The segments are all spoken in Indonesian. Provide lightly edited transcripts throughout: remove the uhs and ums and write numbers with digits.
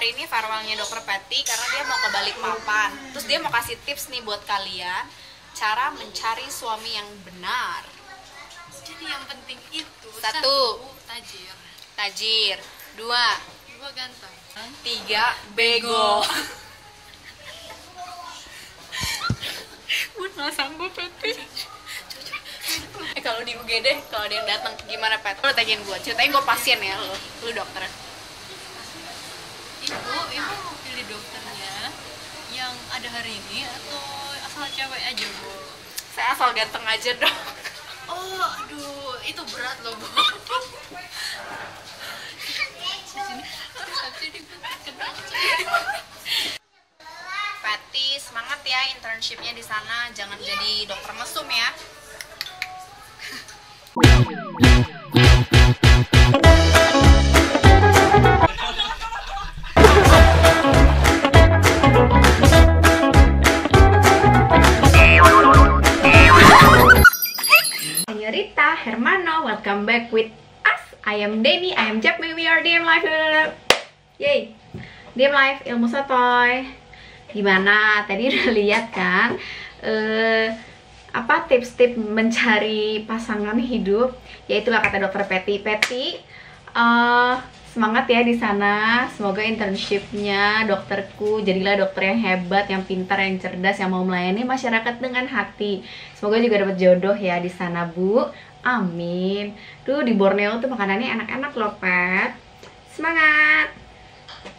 hari ini farewellnya Dokter Patty karena dia mau ke Balikpapan. Terus dia mau kasih tips nih buat kalian cara mencari suami yang benar. Jadi yang penting itu Satu, tajir. 2, 2 ganteng. 3, bego. Gue nggak sanggup Patty. Kalau di UGD, kalau ada yang datang gimana Pat? Lo tanyain gue, ceritain gue pasien ya lu dokter. Ibu mau pilih dokternya yang ada hari ini atau asal cewek aja, Bu? Saya asal ganteng aja dong. Oh, aduh, itu berat loh, Bu. Patty, semangat ya internshipnya di sana, jangan jadi dokter mesum ya. Señorita Hermano, welcome back with us. I am Denny, I am Jep, we are DM Life. Yay, DM Life ilmu sotoy. Gimana? Tadi udah lihat kan? Apa tips-tips mencari pasangan hidup? Ya itulah kata Dokter Patty. Patty, semangat ya di sana. Semoga internshipnya dokterku jadilah dokter yang hebat, yang pintar, yang cerdas, yang mau melayani masyarakat dengan hati. Semoga juga dapat jodoh ya di sana, Bu. Amin. Tuh di Borneo tuh makanannya enak-enak loh, Pat. Semangat.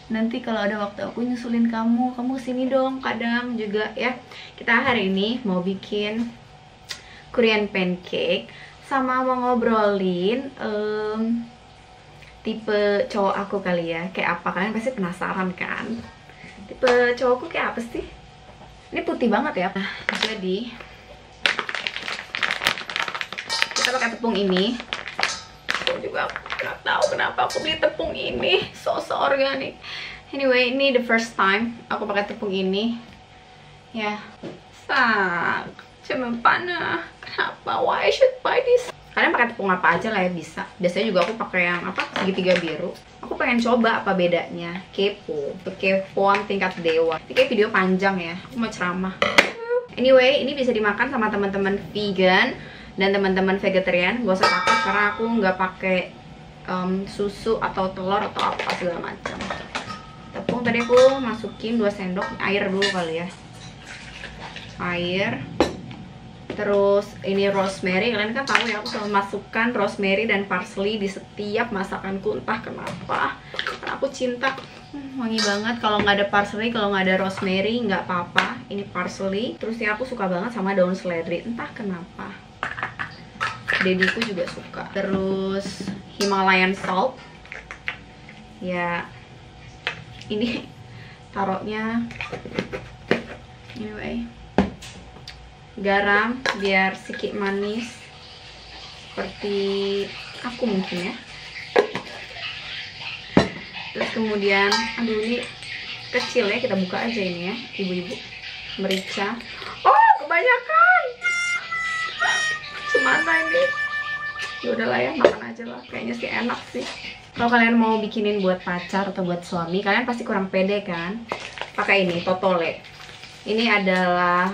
Nanti kalau ada waktu aku nyusulin kamu kesini dong kadang juga ya. Kita hari ini mau bikin Korean pancake sama mau ngobrolin tipe cowok aku kali ya. Kayak apa, kalian pasti penasaran kan? Tipe cowokku kayak apa sih? Ini putih banget ya. Nah, jadi kita pakai tepung ini. Aku juga nggak tahu kenapa aku beli tepung ini, so organik. Anyway, ini the first time aku pakai tepung ini. Ya, cuman panah. Kenapa? Why I should buy this? Kalian pakai tepung apa aja lah ya bisa. Biasanya juga aku pakai yang apa, segitiga biru. Aku pengen coba apa bedanya. Kepoan tingkat dewa. Ini kayak video panjang ya. Aku mau ceramah. Anyway, ini bisa dimakan sama teman-teman vegan dan teman-teman vegetarian. Gak usah takut karena aku nggak pakai susu atau telur atau apa segala macam. Tepung tadi aku masukin 2 sendok air dulu kali ya. Air. Terus ini rosemary, kalian kan tahu ya aku selalu masukkan rosemary dan parsley di setiap masakanku, entah kenapa. Karena aku cinta, wangi banget. Kalau nggak ada parsley, kalau nggak ada rosemary nggak apa-apa. Ini parsley. Terus ya aku suka banget sama daun seledri, entah kenapa. Dediku juga suka. Terus Himalayan salt. Ya, ini taruhnya. Anyway. Garam biar sedikit manis seperti aku mungkin ya. Terus kemudian, aduh ini kecil ya, kita buka aja ini ya ibu-ibu. Merica. Oh kebanyakan, semana ini. Ya udahlah ya, makan aja lah, kayaknya sih enak sih. Kalau kalian mau bikinin buat pacar atau buat suami, kalian pasti kurang pede kan, pakai ini Totole. Ini adalah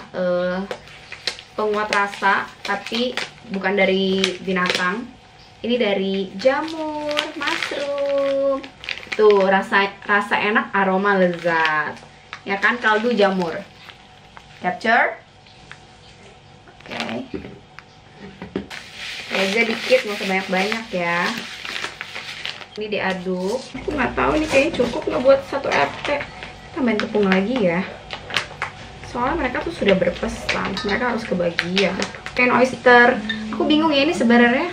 penguat rasa, tapi bukan dari binatang. Ini dari jamur, mushroom. Tuh, rasa enak, aroma lezat. Ya kan, kaldu jamur. Capture. Oke. Aja dikit, nggak usah banyak-banyak ya. Ini diaduk. Aku nggak tahu ini kayaknya cukup nggak buat 1 RT. Tambahin tepung lagi ya. Soalnya mereka tuh sudah berpesan, mereka harus kebagian. Kayak oyster, aku bingung ya ini sebenarnya.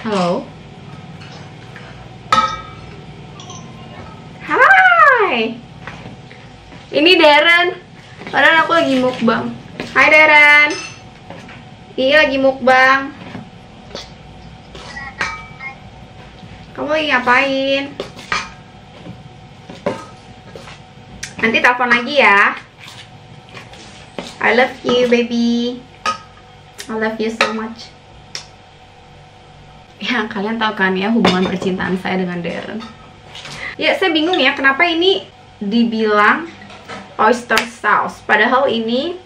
Halo. Hai. Ini Darren. Padahal aku lagi mukbang. Hai Darren. Iya lagi mukbang. Kamu lagi ngapain? Nanti telepon lagi ya. I love you baby. I love you so much. Ya kalian tahu kan ya hubungan percintaan saya dengan Darren. Ya saya bingung ya kenapa ini dibilang oyster sauce, padahal ini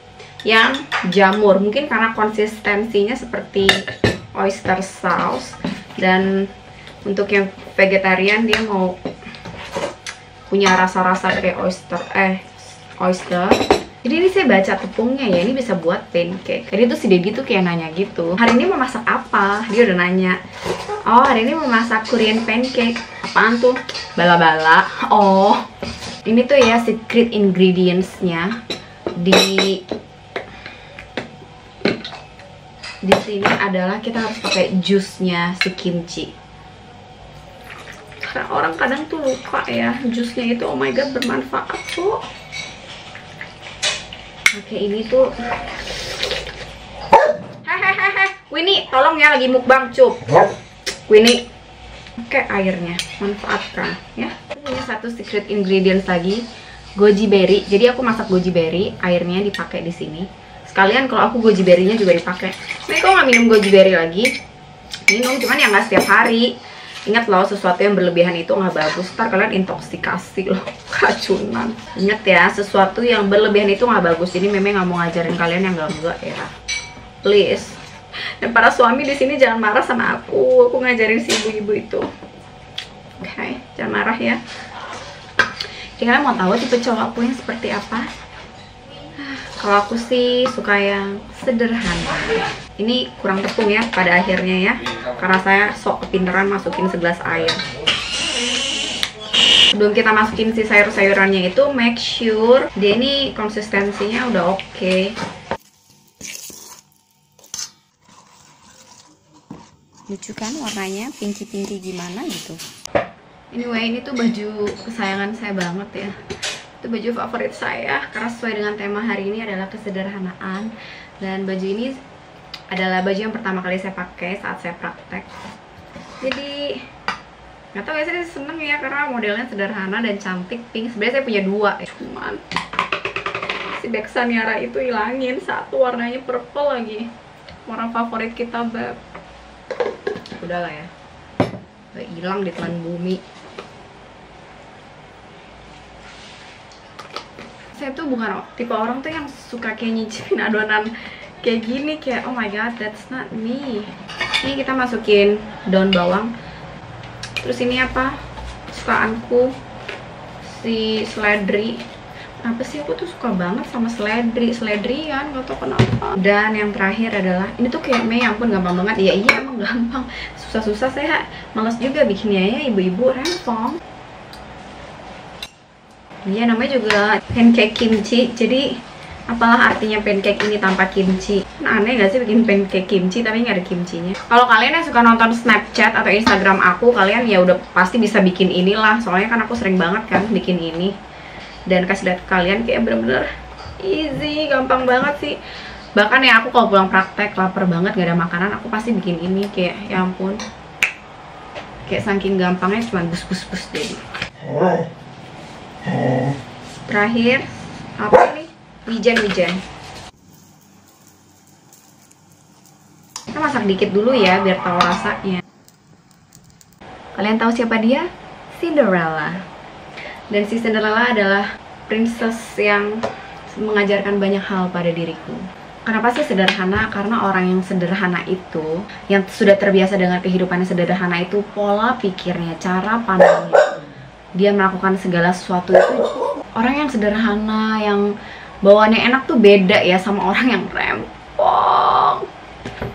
yang jamur. Mungkin karena konsistensinya seperti oyster sauce, dan untuk yang vegetarian dia mau punya rasa-rasa kayak oyster. Jadi ini saya baca tepungnya ya, ini bisa buat pancake. Jadi tuh si Dedi tuh kayak nanya gitu, hari ini mau masak apa? Dia udah nanya, oh hari ini mau masak Korean pancake. Apaan tuh? Bala-bala. Oh, ini tuh ya secret ingredients-nya di sini adalah kita harus pakai jusnya si kimchi. Karena orang kadang tuh lupa ya, jusnya itu oh my god bermanfaat kok. Oke, ini tuh hehehe, Winnie tolong ya lagi mukbang cup. Winnie, oke airnya manfaatkan ya. Ini satu secret ingredients lagi, goji berry. Jadi aku masak goji berry, airnya dipakai di sini. Sekalian kalau aku goji berry-nya juga dipakai. Nah, kok nggak minum goji berry lagi? Minum, cuman ya nggak setiap hari. Ingat loh, sesuatu yang berlebihan itu nggak bagus. Ntar kalian intoksikasi loh, keracunan. Ingat ya, sesuatu yang berlebihan itu nggak bagus. Jadi memang nggak mau ngajarin kalian yang enggak ya. Please. Dan para suami di sini jangan marah sama aku. Aku ngajarin si ibu-ibu itu. Oke, jangan marah ya. Jadi kalian mau tahu tipe cowok aku yang seperti apa? Kalau aku sih suka yang sederhana. Ini kurang tepung ya pada akhirnya ya, karena saya sok kepinteran masukin segelas air. Sebelum kita masukin si sayur-sayurannya itu, make sure dia ini konsistensinya udah oke. Lucu kan warnanya, pinky-pinky gimana gitu. Anyway, ini tuh baju kesayangan saya banget ya. Itu baju favorit saya karena sesuai dengan tema hari ini adalah kesederhanaan. Dan baju ini adalah baju yang pertama kali saya pakai saat saya praktek. Jadi nggak tahu ya, saya seneng ya karena modelnya sederhana dan cantik, pink. Sebenarnya saya punya dua ya, cuman si Bexaniara itu hilangin satu, warnanya purple lagi, warna favorit kita beb. Udahlah ya, udah hilang di telan bumi. Saya tuh bukan tipe orang tuh yang suka kayak nyicipin adonan kayak gini, kayak oh my god that's not me. Ini kita masukin daun bawang. Terus ini apa, kesukaanku, si seledri. Apa sih, aku tuh suka banget sama seledrian, gak tau kenapa. Dan yang terakhir adalah ini tuh kayak mie, ampun gampang banget. Iya emang gampang, susah-susah saya males juga bikinnya ya, ibu-ibu rempong. Iya, namanya juga pancake kimchi. Jadi apalah artinya pancake ini tanpa kimchi? Kan aneh gak sih bikin pancake kimchi tapi nggak ada kimchinya. Kalau kalian yang suka nonton Snapchat atau Instagram aku, kalian ya udah pasti bisa bikin inilah. Soalnya kan aku sering banget kan bikin ini. Dan kasih lihat kalian kayak bener-bener easy, gampang banget sih. Bahkan ya aku kalau pulang praktek lapar banget gak ada makanan, aku pasti bikin ini. Kayak ya ampun, kayak saking gampangnya cuma bus-bus jadi. Terakhir apa nih? Wijen. Kita masak dikit dulu ya biar tahu rasanya. Kalian tahu siapa dia? Cinderella. Dan si Cinderella adalah princess yang mengajarkan banyak hal pada diriku. Kenapa sih sederhana? Karena orang yang sederhana itu, yang sudah terbiasa dengan kehidupan yang sederhana itu, pola pikirnya, cara pandangnya, dia melakukan segala sesuatu itu. Orang yang sederhana, yang bawaannya enak tuh beda ya sama orang yang rempong.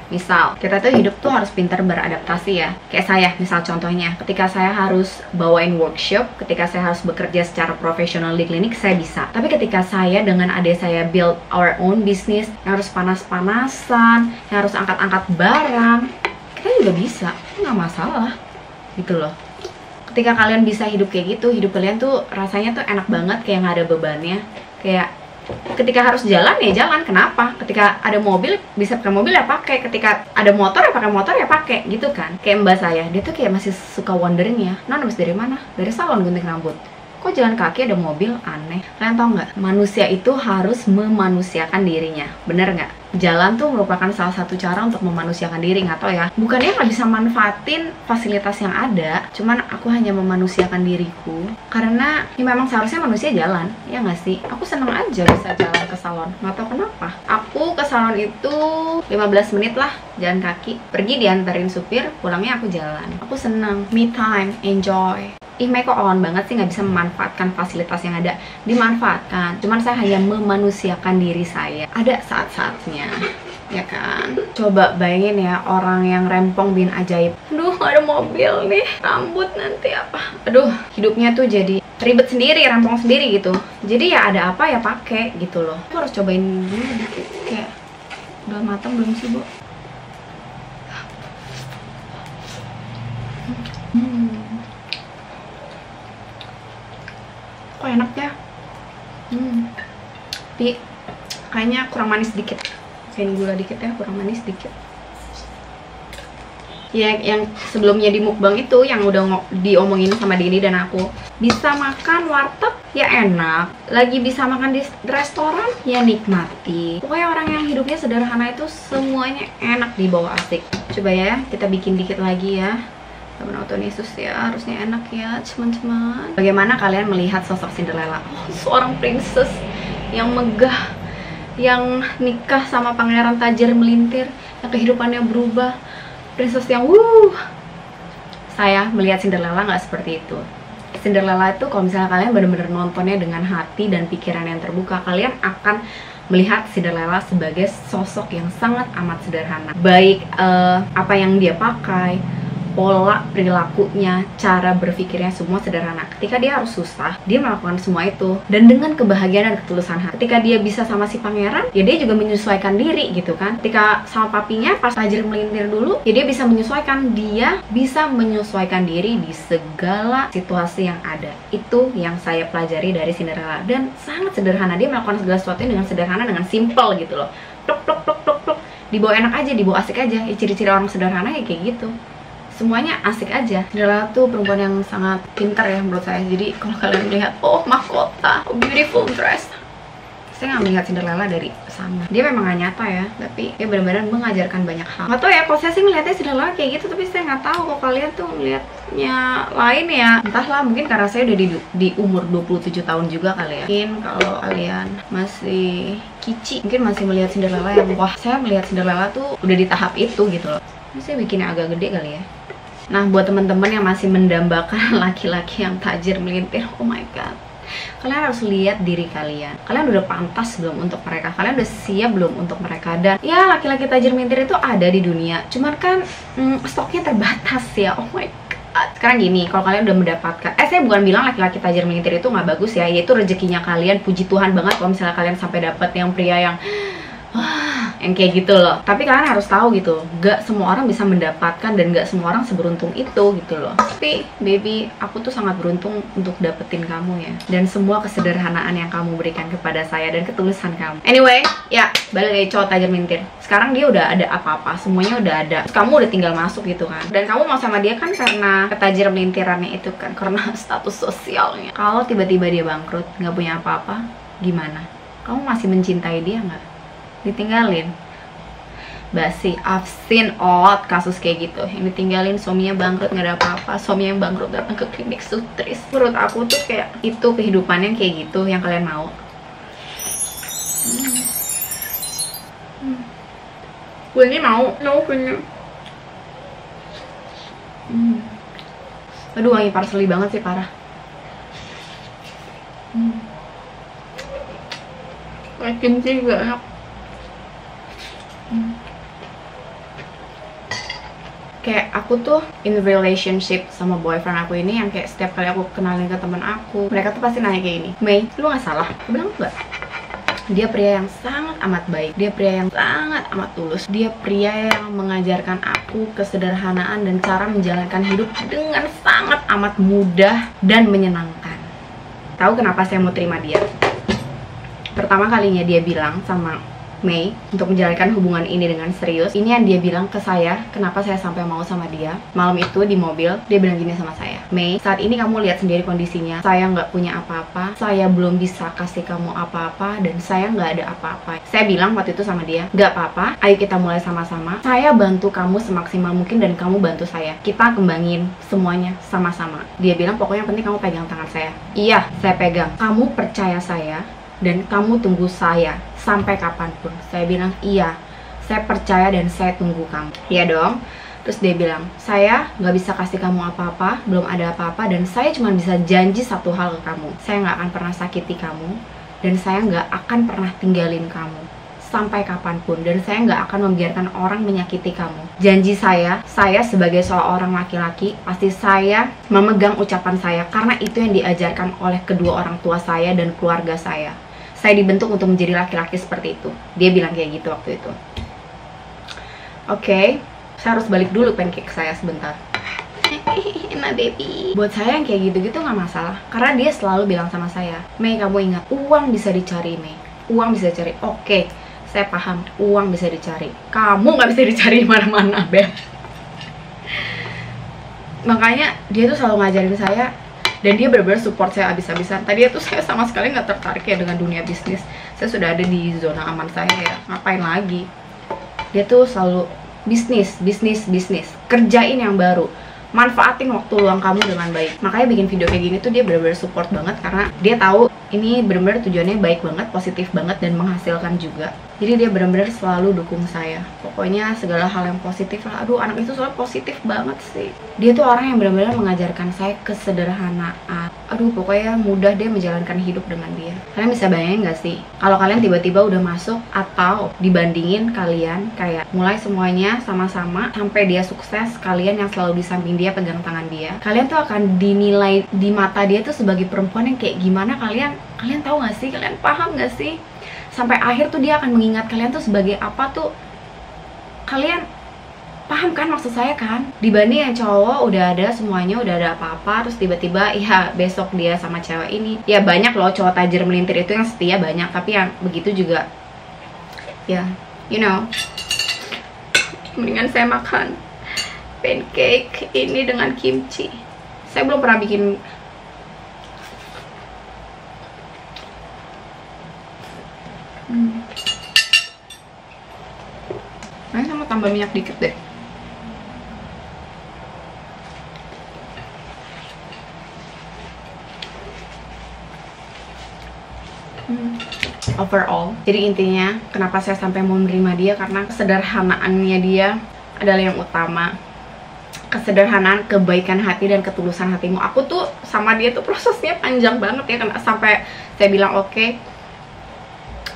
Misal, kita tuh hidup tuh harus pintar beradaptasi ya. Kayak saya, misal contohnya, ketika saya harus bawain workshop, ketika saya harus bekerja secara profesional di klinik, saya bisa. Tapi ketika saya dengan adik saya build our own business, yang harus panas-panasan, yang harus angkat-angkat barang, kita juga bisa, nggak masalah gitu loh. Ketika kalian bisa hidup kayak gitu, hidup kalian tuh rasanya tuh enak banget, kayak nggak ada bebannya. Kayak ketika harus jalan ya jalan, kenapa? Ketika ada mobil bisa pakai mobil ya pakai, ketika ada motor ya pakai motor ya pakai, gitu kan. Kayak mbak saya, dia tuh kayak masih suka wondering ya, non habis dari mana? Dari salon gunting rambut. Kok jalan kaki ada mobil? Aneh. Kalian tau nggak? Manusia itu harus memanusiakan dirinya, bener nggak? jalan tuh merupakan salah satu cara untuk memanusiakan diri, nggak tau ya. Bukannya nggak bisa manfaatin fasilitas yang ada, cuman aku hanya memanusiakan diriku. Karena ya memang seharusnya manusia jalan, ya nggak sih? Aku seneng aja bisa jalan ke salon, nggak tau kenapa. Aku ke salon itu 15 menit lah, jalan kaki. Pergi diantarin supir, pulangnya aku jalan. Aku seneng, me time, enjoy. Ih, Mei kok on banget sih nggak bisa memanfaatkan fasilitas yang ada. Dimanfaatkan, cuman saya hanya memanusiakan diri saya. Ada saat-saatnya, ya kan? Coba bayangin ya, orang yang rempong bin ajaib. Aduh, ada mobil nih, rambut nanti apa. Aduh, hidupnya tuh jadi ribet sendiri, rempong sendiri gitu. Jadi ya ada apa ya pakai gitu loh. Aku harus cobain dulu dikit, kayak udah matang belum sih, Bu? Kok enak ya? Tapi kayaknya kurang manis dikit. Kayak gula dikit ya, kurang manis dikit. Ya, yang sebelumnya di mukbang itu yang udah diomongin sama Dini dan aku, bisa makan warteg ya enak, lagi bisa makan di restoran ya nikmati. Pokoknya orang yang hidupnya sederhana itu semuanya enak dibawa asik. Coba ya, kita bikin dikit lagi ya. Teman-teman Yesus ya, harusnya enak ya teman-teman. Bagaimana kalian melihat sosok Cinderella? Oh, seorang princess yang megah, yang nikah sama pangeran tajir melintir, yang kehidupannya berubah, princess yang Saya melihat Cinderella nggak seperti itu. Cinderella itu kalau misalnya kalian benar-benar nontonnya dengan hati dan pikiran yang terbuka, kalian akan melihat Cinderella sebagai sosok yang sangat amat sederhana. Baik apa yang dia pakai, pola perilakunya, cara berpikirnya, semua sederhana. Ketika dia harus susah, dia melakukan semua itu dan dengan kebahagiaan dan ketulusan hati. Ketika dia bisa sama si pangeran, ya dia juga menyesuaikan diri gitu kan. Ketika sama papinya pas tajir melintir dulu, ya dia bisa menyesuaikan. Dia bisa menyesuaikan diri di segala situasi yang ada. Itu yang saya pelajari dari Cinderella, dan sangat sederhana. Dia melakukan segala sesuatunya dengan sederhana, dengan simple gitu loh. Plok plok plok plok plok. Dibawa enak aja, dibawa asik aja. Ya, ciri-ciri orang sederhana ya kayak gitu. Semuanya asik aja. Cinderella tuh perempuan yang sangat pintar ya menurut saya. Jadi kalau kalian melihat, oh mahkota, oh beautiful dress, saya nggak melihat Cinderella dari sana. Dia memang nggak nyata ya, tapi dia benar-benar mengajarkan banyak hal. Nggak tahu ya, kalau saya sih melihatnya Cinderella kayak gitu, tapi saya nggak tahu kalau kalian tuh melihatnya lain ya. Entahlah, mungkin karena saya udah di umur 27 tahun juga kali ya. Mungkin kalau kalian masih kici, mungkin masih melihat Cinderella yang wah, saya melihat Cinderella tuh udah di tahap itu gitu loh. Ini saya bikinnya agak gede kali ya. Nah, buat teman-teman yang masih mendambakan laki-laki yang tajir melintir, oh my god, kalian harus lihat diri kalian. Kalian udah pantas belum untuk mereka? Kalian udah siap belum untuk mereka? Dan ya, laki-laki tajir melintir itu ada di dunia, cuman kan stoknya terbatas ya. Oh my god. Sekarang gini, kalau kalian udah mendapatkan, saya bukan bilang laki-laki tajir melintir itu nggak bagus ya, yaitu rezekinya kalian. Puji Tuhan banget kalau misalnya kalian sampai dapat yang pria yang yang kayak gitu loh. Tapi kalian harus tahu gitu, gak semua orang bisa mendapatkan dan gak semua orang seberuntung itu gitu loh. Tapi baby, aku tuh sangat beruntung untuk dapetin kamu ya, dan semua kesederhanaan yang kamu berikan kepada saya dan ketulusan kamu. Anyway, ya balik lagi cowok tajir melintir. Sekarang dia udah ada apa-apa, semuanya udah ada. Kamu udah tinggal masuk gitu kan. Dan kamu mau sama dia kan karena ketajir melintirannya itu kan, karena status sosialnya. Kalau tiba-tiba dia bangkrut, nggak punya apa-apa, gimana? Kamu masih mencintai dia nggak? Ditinggalin. Basi, I've seen a lot kasus kayak gitu, yang ditinggalin suaminya bangkrut, nggak ada apa-apa, suaminya yang bangkrut datang ke klinik sutris. Menurut aku tuh kayak itu kehidupannya kayak gitu yang kalian mau. Gue ini mau punya. Aduh, wangi parsley banget sih, parah. Kayak kimchi juga enak. Kayak aku tuh in relationship sama boyfriend aku ini, yang kayak setiap kali aku kenalin ke teman aku, mereka tuh pasti nanya kayak ini, Mei, lu nggak salah? Aku bilang enggak. Dia pria yang sangat amat baik, dia pria yang sangat amat tulus, dia pria yang mengajarkan aku kesederhanaan dan cara menjalankan hidup dengan sangat amat mudah dan menyenangkan. Tahu kenapa saya mau terima dia? Pertama kalinya dia bilang sama Mei, untuk menjalankan hubungan ini dengan serius. Ini yang dia bilang ke saya, kenapa saya sampai mau sama dia. Malam itu di mobil, dia bilang gini sama saya, Mei, saat ini kamu lihat sendiri kondisinya. Saya nggak punya apa-apa, saya belum bisa kasih kamu apa-apa, dan saya nggak ada apa-apa. Saya bilang waktu itu sama dia, nggak apa-apa, ayo kita mulai sama-sama. Saya bantu kamu semaksimal mungkin dan kamu bantu saya. Kita kembangin semuanya sama-sama. Dia bilang, pokoknya yang penting kamu pegang tangan saya. Iya, saya pegang. Kamu percaya saya, dan kamu tunggu saya sampai kapanpun. Saya bilang, iya, saya percaya dan saya tunggu kamu. Iya dong. Terus dia bilang, saya nggak bisa kasih kamu apa-apa, belum ada apa-apa, dan saya cuma bisa janji satu hal ke kamu. Saya nggak akan pernah sakiti kamu, dan saya nggak akan pernah tinggalin kamu sampai kapanpun, dan saya nggak akan membiarkan orang menyakiti kamu. Janji saya sebagai seorang laki-laki, pasti saya memegang ucapan saya, karena itu yang diajarkan oleh kedua orang tua saya dan keluarga saya. Saya dibentuk untuk menjadi laki-laki seperti itu. Dia bilang kayak gitu waktu itu. Oke, saya harus balik dulu pancake saya sebentar. My baby. Buat saya yang kayak gitu-gitu nggak masalah, karena dia selalu bilang sama saya, Mei, kamu ingat, uang bisa dicari, Mei. Uang bisa dicari. Oke, saya paham, uang bisa dicari. Kamu nggak bisa dicari di mana-mana, Beb. Makanya dia tuh selalu ngajarin saya, dan dia benar-benar support saya abis-abisan. Tadi itu saya sama sekali nggak tertarik ya dengan dunia bisnis. Saya sudah ada di zona aman saya ya. Ngapain lagi? Dia tuh selalu bisnis. Kerjain yang baru. Manfaatin waktu luang kamu dengan baik. Makanya bikin video kayak gini tuh dia benar-benar support banget, karena dia tahu ini benar-benar tujuannya baik banget, positif banget, dan menghasilkan juga. Jadi dia benar-benar selalu dukung saya. Pokoknya segala hal yang positif lah. Aduh, anak itu soalnya positif banget sih. Dia tuh orang yang benar-benar mengajarkan saya kesederhanaan. Aduh, pokoknya mudah deh menjalankan hidup dengan dia. Kalian bisa bayangin gak sih, kalau kalian tiba-tiba udah masuk, atau dibandingin kalian kayak mulai semuanya sama-sama sampai dia sukses, kalian yang selalu di samping dia, pegang tangan dia, kalian tuh akan dinilai di mata dia tuh sebagai perempuan yang kayak gimana. Kalian tahu gak sih? Kalian paham gak sih? Sampai akhir tuh dia akan mengingat kalian tuh sebagai apa tuh. Kalian paham kan maksud saya kan? Dibanding yang cowok udah ada semuanya, udah ada apa-apa, terus tiba-tiba ya besok dia sama cewek ini. Ya banyak loh cowok tajir melintir itu yang setia, banyak. Tapi yang begitu juga, ya you know, mendingan saya makan pancake ini dengan kimchi. Saya belum pernah bikin. Nah, sama tambah minyak dikit deh. Overall, jadi intinya kenapa saya sampai mau menerima dia, karena kesederhanaannya dia adalah yang utama. Kesederhanaan, kebaikan hati, dan ketulusan hatimu. Aku tuh sama dia tuh prosesnya panjang banget ya, karena sampai saya bilang oke.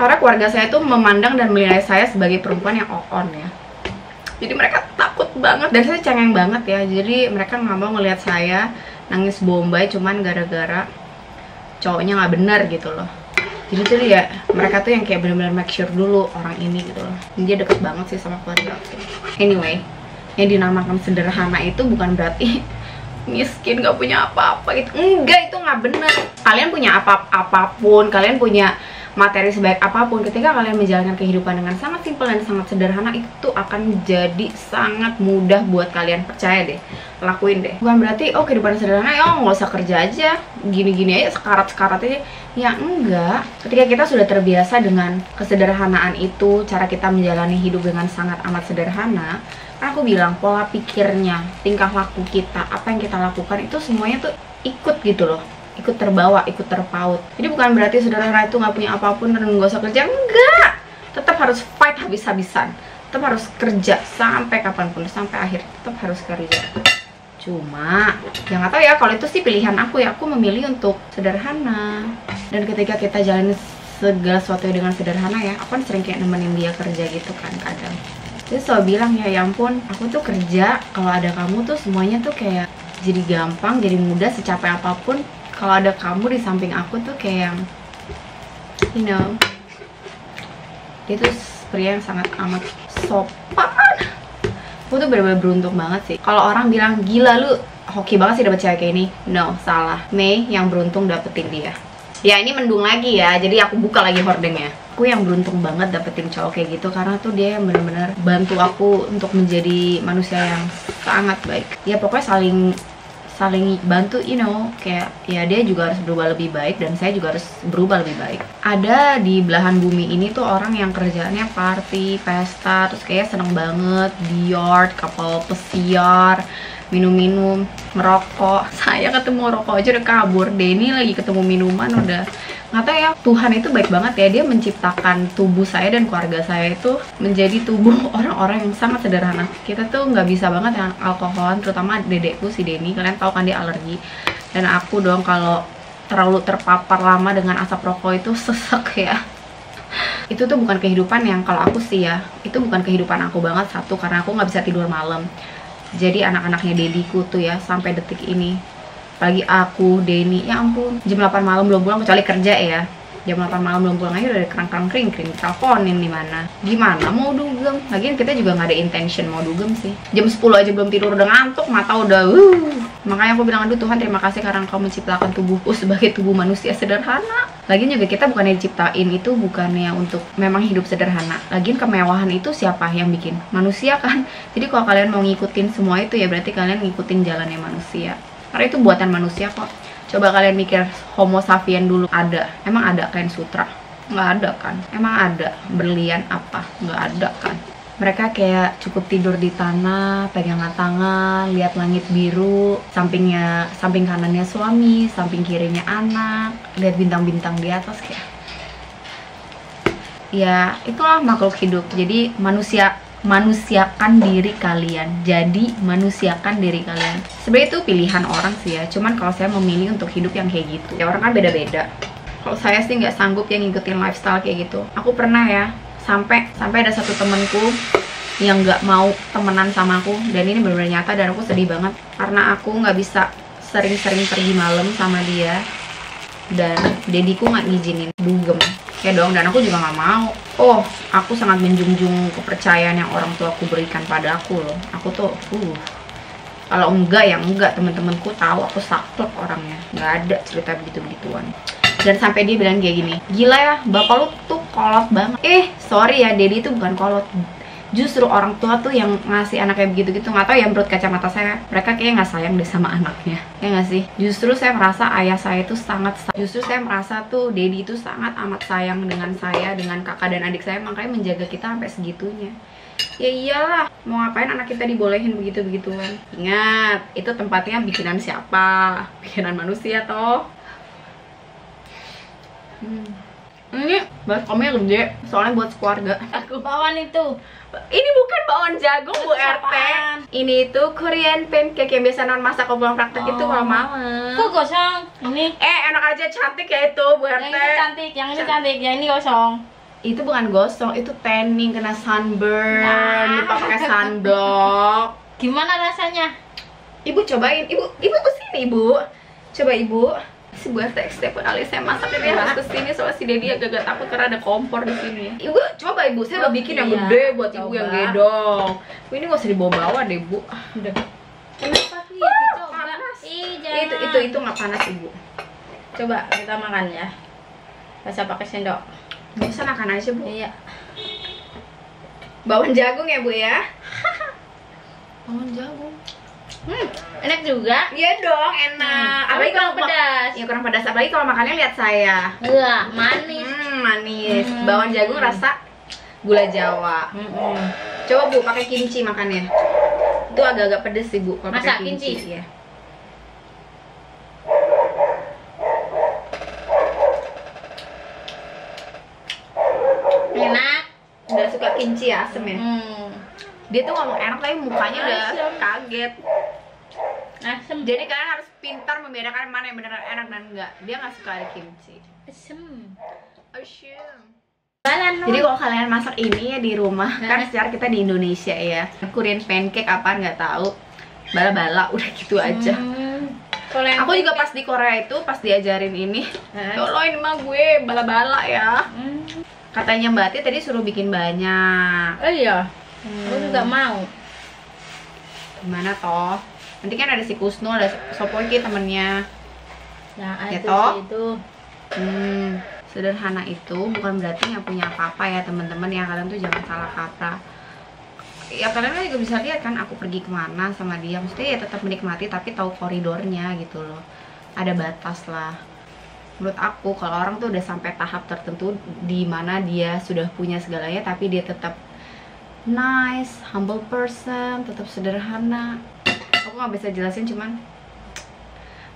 Karena keluarga saya tuh memandang dan menilai saya sebagai perempuan yang on ya. Jadi mereka takut banget, dan saya cengeng banget ya. Jadi mereka nggak mau ngelihat saya nangis bombay cuman gara-gara cowoknya nggak benar gitu loh. Jadi tuh ya, mereka tuh yang kayak benar-benar make sure dulu orang ini gitu loh. Dia deket banget sih sama keluarga aku. Anyway, yang dinamakan sederhana itu bukan berarti miskin, nggak punya apa-apa gitu. Enggak, itu nggak bener. Kalian punya apapun, kalian punya materi sebaik apapun, ketika kalian menjalankan kehidupan dengan sangat simpel dan sangat sederhana, itu akan jadi sangat mudah buat kalian. Percaya deh, lakuin deh. Bukan berarti oh kehidupan sederhana ya nggak usah kerja aja, gini-gini aja, sekarat-sekarat aja. Ya enggak. Ketika kita sudah terbiasa dengan kesederhanaan itu, cara kita menjalani hidup dengan sangat amat sederhana, aku bilang pola pikirnya, tingkah laku kita, apa yang kita lakukan itu semuanya tuh ikut gitu loh, ikut terbawa, ikut terpaut. Jadi bukan berarti sederhana itu nggak punya apapun dan nggak usah kerja, enggak. Tetap harus fight habis-habisan, tetap harus kerja sampai kapanpun, sampai akhir tetap harus kerja. Cuma ya nggak tahu ya, kalau itu sih pilihan aku ya, aku memilih untuk sederhana. Dan ketika kita jalani segala sesuatu dengan sederhana ya, aku kan sering kayak nemenin dia kerja gitu kan kadang. Dia selalu bilang ya ampun, aku tuh kerja kalau ada kamu tuh semuanya tuh kayak jadi gampang, jadi mudah, secapek apapun. Kalau ada kamu di samping aku tuh kayak, you know, dia tuh pria yang sangat amat sopan. Aku tuh bener-bener beruntung banget sih. Kalau orang bilang gila lu hoki banget sih dapet cewek kayak ini, no, salah. Mei yang beruntung dapetin dia. Ya ini mendung lagi ya, jadi aku buka lagi hordengnya. aku yang beruntung banget dapetin cowok kayak gitu, karena tuh dia yang bener-bener bantu aku untuk menjadi manusia yang sangat baik. Ya pokoknya saling bantu, kayak ya dia juga harus berubah lebih baik dan saya juga harus berubah lebih baik. Ada di belahan bumi ini tuh orang yang kerjaannya party, pesta, terus kayak seneng banget di yard, kapal pesiar, minum-minum, merokok. Saya ketemu rokok aja udah kabur, Denny lagi ketemu minuman udah nggak tahu ya. Tuhan itu baik banget ya, dia menciptakan tubuh saya dan keluarga saya itu menjadi tubuh orang-orang yang sangat sederhana. Kita tuh nggak bisa banget yang alkoholan, terutama dedekku si Denny, kalian tahu kan dia alergi. Dan aku dong kalau terlalu terpapar lama dengan asap rokok itu sesek ya. Itu tuh bukan kehidupan yang, kalau aku sih ya, itu bukan kehidupan aku banget. Satu, karena aku nggak bisa tidur malam. Jadi anak-anaknya dediku tuh ya sampai detik ini, apalagi aku, Denny, ya ampun, jam 8 malam belum pulang, kecuali kerja ya. Jam 8 malam belum pulang aja udah kerang-kerang kering-kering, teleponin di mana. Gimana mau dugem? Lagian kita juga nggak ada intention mau dugem sih. Jam 10 aja belum tidur udah ngantuk, mata udah Makanya aku bilang, aduh Tuhan terima kasih karena Engkau menciptakan tubuhku sebagai tubuh manusia sederhana. Lagian juga kita bukannya diciptain itu bukannya untuk memang hidup sederhana. Lagian kemewahan itu siapa yang bikin? Manusia kan. Jadi kalau kalian mau ngikutin semua itu ya berarti kalian ngikutin jalannya manusia. Karena itu buatan manusia kok. Coba kalian mikir Homo sapien dulu ada. Emang ada kain sutra? Nggak ada kan? Emang ada berlian apa? Nggak ada kan? Mereka kayak cukup tidur di tanah, pegangan tangan, lihat langit biru, samping kanannya suami, samping kirinya anak, lihat bintang-bintang di atas kayak. Ya, itulah makhluk hidup. Jadi manusiakan diri kalian. Jadi manusiakan diri kalian. Sebenarnya itu pilihan orang sih ya. Cuman kalau saya memilih untuk hidup yang kayak gitu. Ya orang kan beda-beda. Kalau saya sih nggak sanggup ya ngikutin lifestyle kayak gitu. Aku pernah ya sampai ada satu temenku yang nggak mau temenan sama aku, dan ini benar-benar nyata dan aku sedih banget karena aku nggak bisa sering-sering pergi malam sama dia dan dediku nggak ngizinin dugem. Ya dong, dan aku juga nggak mau. Oh, aku sangat menjunjung kepercayaan yang orang tua aku berikan pada aku loh. Aku tuh, kalau enggak ya enggak, temen-temenku tahu aku saklek orangnya. Nggak ada cerita begitu-begituan. Dan sampai dia bilang kayak gini, gila ya, bapak lu tuh kolot banget. Sorry ya, Dedi itu bukan kolot. Justru orang tua tuh yang ngasih anak kayak begitu-gitu. Nggak tahu ya, menurut kacamata saya, mereka kayaknya nggak sayang deh sama anaknya. Ya nggak sih? Justru saya merasa ayah saya itu justru saya merasa tuh Dedi itu sangat amat sayang dengan saya, dengan kakak dan adik saya. Makanya menjaga kita sampai segitunya. Ya iyalah, mau ngapain anak kita dibolehin begitu-begituan. Ingat, itu tempatnya bikinan siapa? Bikinan manusia toh. Ini baskomnya gede, soalnya buat keluarga. Aku bawan itu. Ini bukan bakwan jagung, Bu RT. Ini tuh Korean pancake yang biasa non masak kalau pulang praktek itu malam-malam. Kok kosong? Ini. Enak aja, cantik ya itu, Bu RT. Yang ini cantik, yang ini cantik, yang ini kosong. Itu bukan gosong, itu tanning, kena sunburn, dipakai sunblock. Gimana rasanya? Ibu cobain, ibu kesini Ibu. Coba Ibu. Si Bu RT setiap kali saya masak ini harus kesini soalnya si Dedi agak takut karena ada kompor di sini. Ibu coba Ibu, saya mau bikin yang gede buat Ibu yang gedong. Ini nggak usah dibawa-bawa deh Bu. Udah. Kenapa sih? Panas. Jangan. Itu nggak panas Ibu. Coba kita makan ya. Bisa pakai sendok. Nggak usah, makan aja Bu. Iya. Bakwan jagung ya Bu ya. Bakwan jagung. Enak juga. Iya dong, enak. Apalagi kalau pedas. Ya kurang pedas. Apalagi kalau makannya lihat saya. Iya, manis. Manis. Bakwan jagung rasa gula Jawa. Coba Bu pakai kimchi makannya. Itu agak-agak pedes sih Bu kalau pakai kimchi. Ya. Enak. Udah suka kimchi ya, asem ya? Dia tuh ngomong enak tapi mukanya udah kaget. Asem. Jadi kalian harus pintar membedakan mana yang beneran enak dan enggak. Dia nggak suka ada kimchi. Asem. Jadi kalau kalian masak ini ya di rumah, kan secara kita di Indonesia ya, Korean pancake apa nggak tahu, bala-bala udah gitu aja. Aku juga pas di Korea itu pas diajarin ini, ya Allah ini mah gue bala-bala ya. Katanya Mbak Ati tadi suruh bikin banyak. Oh iya. Aku juga mau. Gimana toh? Nanti kan ada si Kusno, ada Sopoki temennya. Nah, ya itu toh? itu. Sederhana itu bukan berarti nggak punya apa-apa ya teman-teman ya, kalian tuh jangan salah kaprah. Ya kalian juga bisa lihat kan aku pergi kemana sama dia, mesti ya tetap menikmati tapi tahu koridornya gitu loh, ada batas lah. Menurut aku kalau orang tuh udah sampai tahap tertentu di mana dia sudah punya segalanya tapi dia tetap nice, humble person, tetap sederhana. Aku nggak bisa jelasin, cuman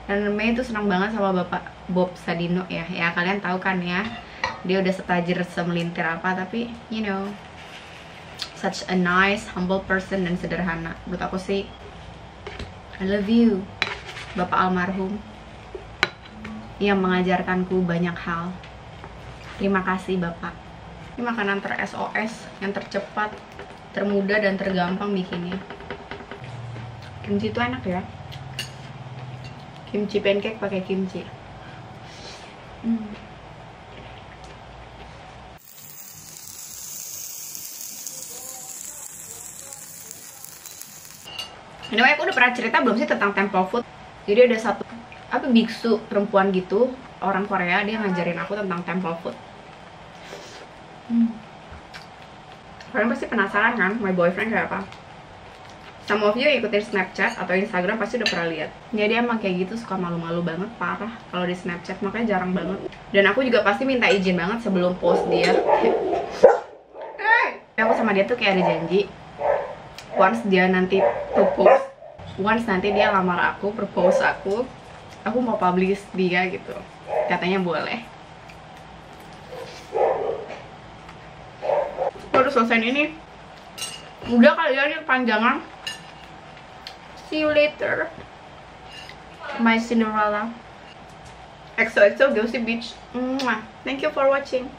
dan Mei itu senang banget sama Bapak Bob Sadino ya. Ya kalian tahu kan ya, dia udah setajir semelintir apa, tapi you know, such a nice, humble person dan sederhana. Menurut aku sih, I love you, Bapak almarhum, yang mengajarkanku banyak hal. Terima kasih Bapak. Ini makanan ter-SOS, yang tercepat, termudah, dan tergampang bikinnya. Kimchi itu enak ya. Kimchi pancake pakai kimchi. Anyway, aku udah pernah cerita belum sih tentang temple food? Jadi ada satu biksu perempuan gitu, orang Korea, dia ngajarin aku tentang temple food. Kalian pasti penasaran kan, my boyfriend kayak apa? Some of you ikutin Snapchat atau Instagram pasti udah pernah lihat. Jadi emang kayak gitu, suka malu-malu banget, parah kalau di Snapchat, makanya jarang banget. Dan aku juga pasti minta izin banget sebelum post dia. Aku sama dia tuh kayak ada janji, once dia nanti propose, once nanti dia lamar aku, propose aku mau publish dia gitu. Katanya boleh. Baru selesai ini. Udah kali ya, ini kepanjangan. See you later, my Cinderella. XOXO Gossip Beach. Thank you for watching.